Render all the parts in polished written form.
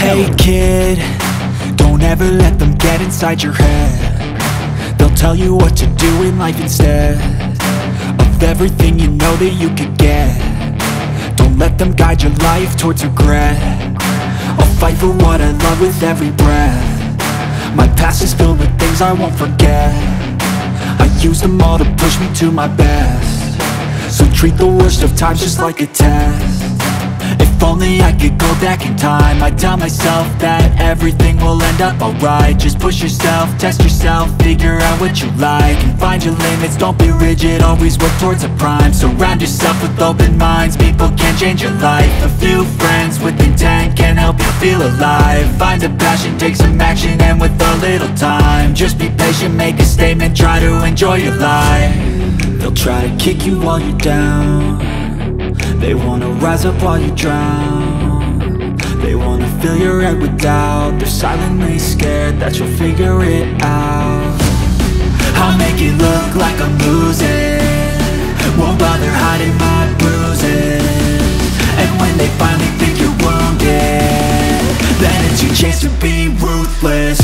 Hey kid, don't ever let them get inside your head. They'll tell you what to do in life instead of everything you know that you could get. Don't let them guide your life towards regret. I'll fight for what I love with every breath. My past is filled with things I won't forget. I use them all to push me to my best. So treat the worst of times just like a test. If only I could go back in time, I'd tell myself that everything will end up alright. Just push yourself, test yourself, figure out what you like, and find your limits, don't be rigid, always work towards a prime. Surround yourself with open minds, people can change your life. A few friends with intent can help you feel alive. Find a passion, take some action, and with a little time, just be patient, make a statement, try to enjoy your life. They'll try to kick you while you're down. They wanna rise up while you drown. They wanna fill your head with doubt. They're silently scared that you'll figure it out. I'll make it look like I'm losing, won't bother hiding my bruises. And when they finally think you're wounded, then it's your chance to be ruthless.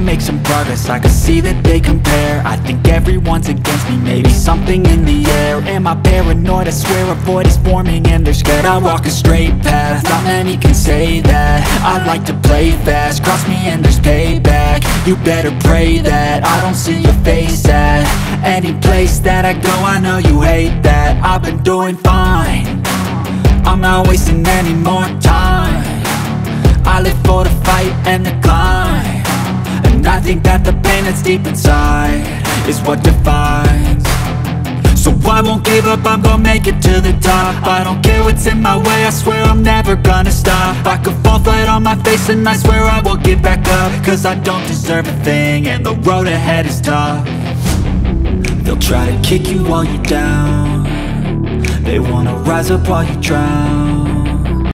Make some progress, I can see that they compare. I think everyone's against me, maybe something in the air. Am I paranoid? I swear a void is forming and they're scared. I walk a straight path, not many can say that. I like to play fast, cross me and there's payback. You better pray that I don't see your face at any place that I go. I know you hate that. I've been doing fine, I'm not wasting any more time. I live for the fight and the climb, and I think that the pain that's deep inside is what defines. So I won't give up, I'm gonna make it to the top. I don't care what's in my way, I swear I'm never gonna stop. I could fall flat on my face and I swear I will get back up, cause I don't deserve a thing and the road ahead is tough. They'll try to kick you while you're down. They wanna rise up while you drown.